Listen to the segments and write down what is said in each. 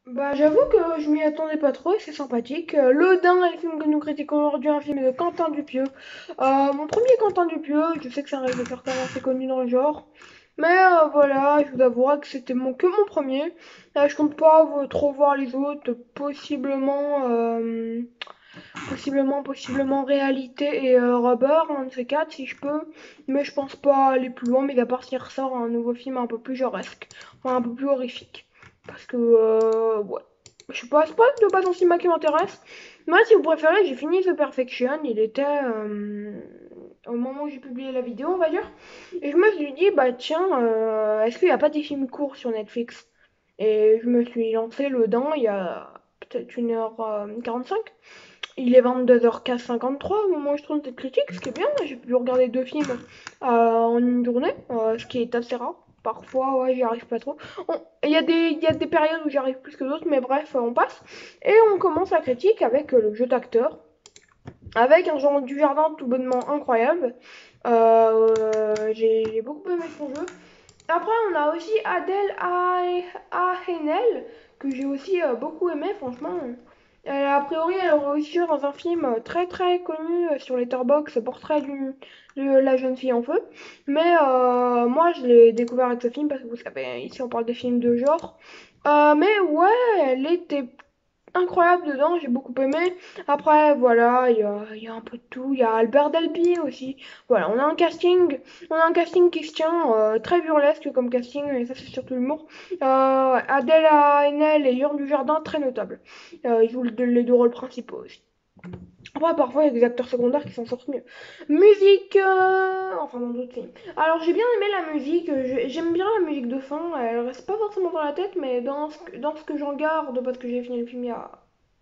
Bah, j'avoue que je m'y attendais pas trop et c'est sympathique. Le Dain est le film que nous critiquons aujourd'hui, un film de Quentin Dupieux. Mon premier Quentin Dupieux, je sais que c'est un réalisateur quand même assez connu dans le genre. Mais voilà, je vous avouerai que c'était que mon premier. Je compte pas trop voir les autres, possiblement Réalité et Rubber, un de ces quatre si je peux. Mais je pense pas aller plus loin, mais à part s'il ressort un nouveau film un peu plus genresque, enfin un peu plus horrifique. Parce que, ouais. Je sais pas, c'est pas de base en cinéma qui m'intéresse. Moi, si vous préférez, j'ai fini The Perfection. Il était au moment où j'ai publié la vidéo, on va dire. Et je me suis dit, bah tiens, est-ce qu'il n'y a pas des films courts sur Netflix? Et je me suis lancé le dent il y a peut-être 1h45. Il est 22h53 au moment où je tourne cette critique, ce qui est bien. J'ai pu regarder deux films en une journée, ce qui est assez rare. Parfois, ouais, j'y arrive pas trop. Il y a des périodes où j'y arrive plus que d'autres, mais bref, on passe. Et on commence la critique avec le jeu d'acteur, avec un genre du jardin tout bonnement incroyable. J'ai beaucoup aimé son jeu. Après, on a aussi Adèle Haenel, que j'ai aussi beaucoup aimé, franchement. A priori, elle aurait aussi joué dans un film très très connu sur Letterboxd, Portrait de la jeune fille en feu. Mais moi, je l'ai découvert avec ce film parce que vous savez, ici on parle des films de genre. Mais ouais, elle était incroyable dedans, j'ai beaucoup aimé. Après, voilà, il y a un peu de tout. Il y a Albert Delpy aussi. Voilà, on a un casting qui se tient, très burlesque comme casting, et ça c'est surtout l'humour. Adèle Haenel et Jörn Dujardin, très notables. Ils jouent les deux rôles principaux aussi. Après, parfois, il y a des acteurs secondaires qui s'en sortent mieux. Musique, enfin dans d'autres films. Alors, j'ai bien aimé la musique, j'aime bien la musique de fin, elle reste pas forcément dans la tête, mais dans ce que j'en garde, parce que j'ai fini le film il y a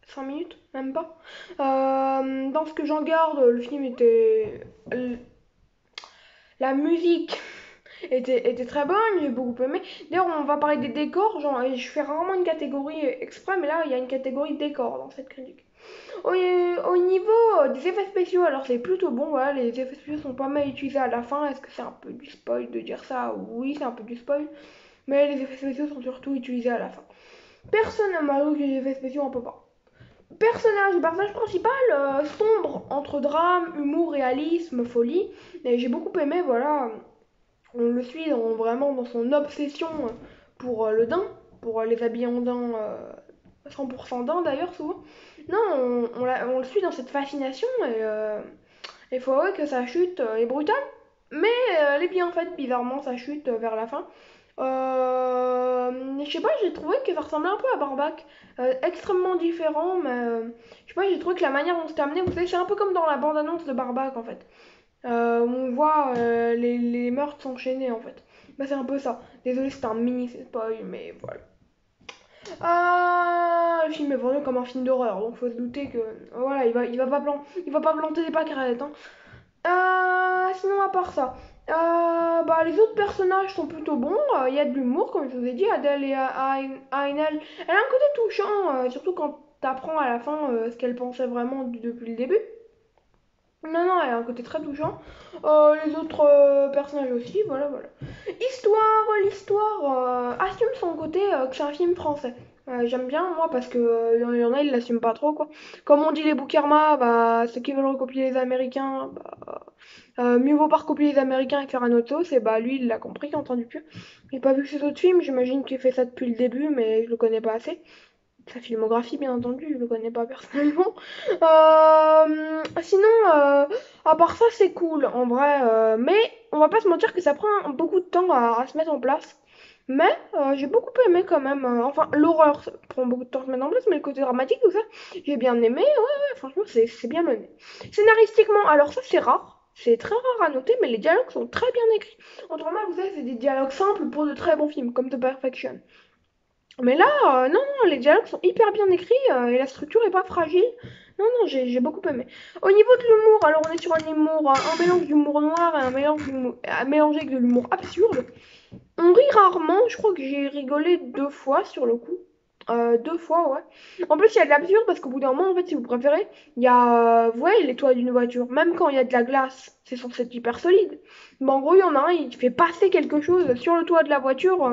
5 minutes, même pas. Dans ce que j'en garde, le film était. La musique était très bonne, j'ai beaucoup aimé. D'ailleurs, on va parler des décors, genre, et je fais rarement une catégorie exprès, mais là, il y a une catégorie décors dans cette critique. Au niveau des effets spéciaux, alors c'est plutôt bon, voilà, les effets spéciaux sont pas mal utilisés à la fin. Est-ce que c'est un peu du spoil de dire ça? Oui, c'est un peu du spoil, mais les effets spéciaux sont surtout utilisés à la fin. Personne n'a mal que les effets spéciaux, on peut pas. Le personnage principal, sombre entre drame, humour, réalisme, folie. Et j'ai beaucoup aimé, voilà, on le suit vraiment dans son obsession pour le daim, pour les habiller en daim, 100% daim d'ailleurs souvent. Non, on le suit dans cette fascination et il faut avouer que sa chute est brutale, mais elle est bien faite bizarrement sa chute vers la fin. Je sais pas, j'ai trouvé que ça ressemblait un peu à Barbac, extrêmement différent, mais je sais pas, j'ai trouvé que la manière dont c'était amené, vous savez, c'est un peu comme dans la bande-annonce de Barbac en fait. Où on voit les meurtres s'enchaîner en fait. Bah, c'est un peu ça. Désolé, c'était un mini spoil, mais voilà. Le film est vendu comme un film d'horreur, donc faut se douter que voilà, il va pas planter des pâquerettes. Hein. Sinon, à part ça, bah, les autres personnages sont plutôt bons. Il y a de l'humour, comme je vous ai dit. Adèle et Ainel, elle a un côté touchant, surtout quand t'apprends à la fin ce qu'elle pensait vraiment depuis le début. Non, non, elle a un côté très touchant. Les autres personnages aussi, voilà, voilà. L'histoire assume son côté que c'est un film français. J'aime bien, moi, parce que y en a, ils l'assument pas trop, quoi. Comme on dit les Boukarma, bah, ceux qui veulent recopier les Américains, bah, mieux vaut pas recopier les Américains et faire un autre sauce, et bah, lui, il l'a compris, entendu plus. J'ai pas vu ses autres films, j'imagine qu'il fait ça depuis le début, mais je le connais pas assez. Sa filmographie, bien entendu, je le connais pas personnellement. Sinon, à part ça, c'est cool en vrai. Mais on va pas se mentir que ça prend beaucoup de temps à se mettre en place. Mais j'ai beaucoup aimé quand même. Enfin, l'horreur ça prend beaucoup de temps à se mettre en place, mais le côté dramatique, tout ça, j'ai bien aimé. Ouais, ouais, franchement, c'est bien mené. Scénaristiquement, alors ça, c'est rare. C'est très rare à noter, mais les dialogues sont très bien écrits. Autrement, vous savez, c'est des dialogues simples pour de très bons films, comme The Perfection. Mais là, non, non, les dialogues sont hyper bien écrits et la structure est pas fragile. Non, non, j'ai beaucoup aimé. Au niveau de l'humour, alors on est sur un humour, un mélange d'humour noir et un mélange mélangé avec de l'humour absurde. On rit rarement, je crois que j'ai rigolé 2 fois sur le coup. 2 fois, ouais. En plus, il y a de l'absurde parce qu'au bout d'un moment, en fait, si vous préférez, il y a, vous voyez, les toits d'une voiture. Même quand il y a de la glace, c'est censé être hyper solide. Mais en gros, il y en a un, il fait passer quelque chose sur le toit de la voiture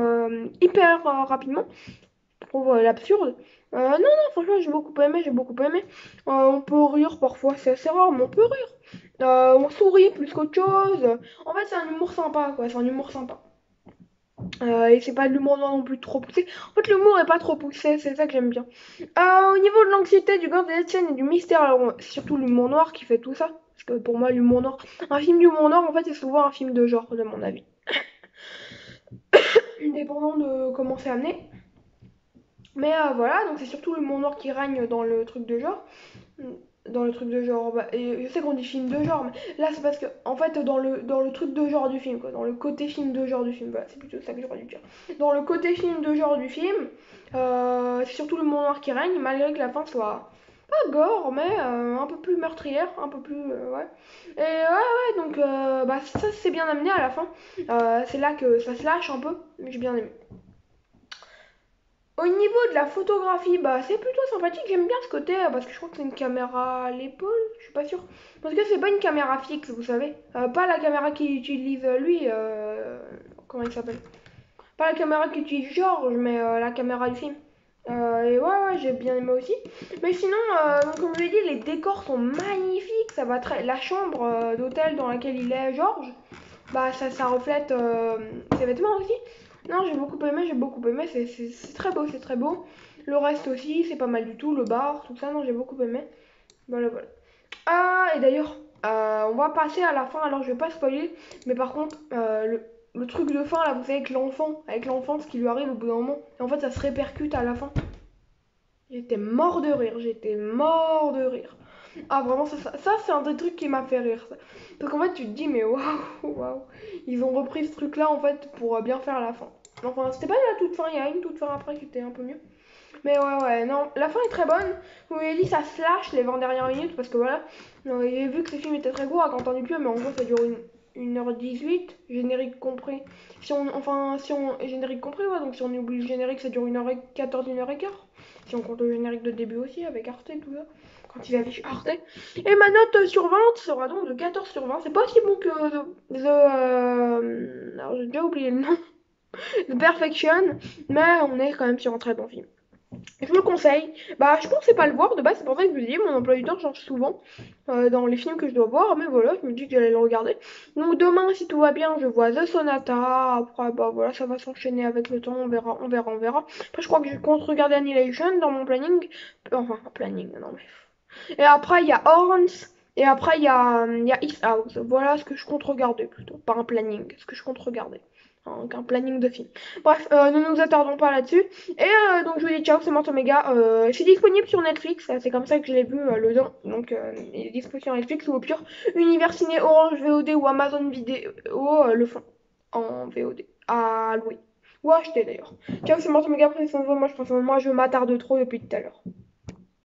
hyper rapidement trouve l'absurde. Non, non, franchement, j'ai beaucoup aimé, j'ai beaucoup aimé. On peut rire parfois, c'est assez rare, mais on peut rire. On sourit plus qu'autre chose. En fait, c'est un humour sympa, quoi, c'est un humour sympa. Et c'est pas de l'humour non plus trop poussé. En fait, l'humour est pas trop poussé, c'est ça que j'aime bien. Au niveau de l'anxiété, du garde des scènes et du mystère, alors c'est surtout l'humour noir qui fait tout ça. Parce que pour moi, l'humour noir, un film d'humour noir, en fait, c'est souvent un film de genre, de mon avis. Dépendant de comment c'est amené. Mais voilà, donc c'est surtout l'humour noir qui règne dans le truc de genre. Dans le truc de genre, bah, et je sais qu'on dit film de genre, mais là c'est parce que, en fait, dans le truc de genre du film, quoi, dans le côté film de genre du film, voilà, c'est plutôt ça que j'aurais dû dire. Dans le côté film de genre du film, c'est surtout l'humour noir qui règne, malgré que la fin soit pas gore, mais un peu plus meurtrière, un peu plus, ouais. Et ouais, donc, bah, ça c'est bien amené à la fin. C'est là que ça se lâche un peu, mais j'ai bien aimé. Au niveau de la photographie, bah c'est plutôt sympathique, j'aime bien ce côté parce que je crois que c'est une caméra à l'épaule, je suis pas sûre. Parce que c'est pas une caméra fixe, vous savez. Pas la caméra qu'il utilise lui, comment il s'appelle? Pas la caméra qu'utilise George, mais la caméra du film. Et ouais, j'ai bien aimé aussi. Mais sinon, donc, comme je l'ai dit, les décors sont magnifiques, ça va très. La chambre d'hôtel dans laquelle il est, George, bah ça reflète ses vêtements aussi. Non, j'ai beaucoup aimé, c'est très beau, c'est très beau. Le reste aussi, c'est pas mal du tout, le bar, tout ça, non, j'ai beaucoup aimé. Voilà, voilà. Ah, et d'ailleurs, on va passer à la fin, alors je vais pas spoiler, mais par contre, le truc de fin, là, vous savez, avec l'enfant, ce qui lui arrive au bout d'un moment, et en fait, ça se répercute à la fin. J'étais mort de rire, j'étais mort de rire. Ah, vraiment, ça c'est un des trucs qui m'a fait rire. Ça. Parce qu'en fait, tu te dis, mais waouh, waouh. Ils ont repris ce truc-là, en fait, pour bien faire la fin. Enfin, c'était pas la toute fin, il y a une toute fin après qui était un peu mieux. Mais ouais, non, la fin est très bonne. Vous m'avez dit, ça se lâche les 20 dernières minutes, parce que voilà. J'ai vu que ce film était très court, à entendu plus, mais en gros, ça dure 1h18, générique compris. Si on générique compris, ouais, donc si on oublie le générique, ça dure 1h14, 1h15. Si on compte le générique de début aussi, avec Arte et tout ça, quand il affiche Arte. Et ma note sur 20 sera donc de 14 sur 20. C'est pas aussi bon que alors j'ai déjà oublié le nom. The Perfection, mais on est quand même sur un très bon film. Je me le conseille. Bah, je pensais pas le voir de base, c'est pour ça que je vous dis, mon emploi du temps change souvent dans les films que je dois voir, mais voilà, je me dis que j'allais le regarder. Donc demain, si tout va bien, je vois The Sonata. Après, bah voilà, ça va s'enchaîner avec le temps, on verra, on verra, on verra. Après, je crois que je compte regarder Annihilation dans mon planning. Enfin, planning, non mais. Et après, il y a Horns. Et après, il y a East House. Voilà ce que je compte regarder plutôt. Pas un planning, ce que je compte regarder. Donc un planning de film. Bref, ne nous attardons pas là-dessus. Et donc je vous dis ciao, c'est Mantomega. C'est disponible sur Netflix, c'est comme ça que je l'ai vu le don. Donc il est disponible sur Netflix ou au pire Univers Ciné, Orange VOD ou Amazon Vidéo le font en VOD à louer. Ou à acheter d'ailleurs. Ciao, c'est Mantomega, prenez soin de vous. Moi je pense que moi je m'attarde trop depuis tout à l'heure.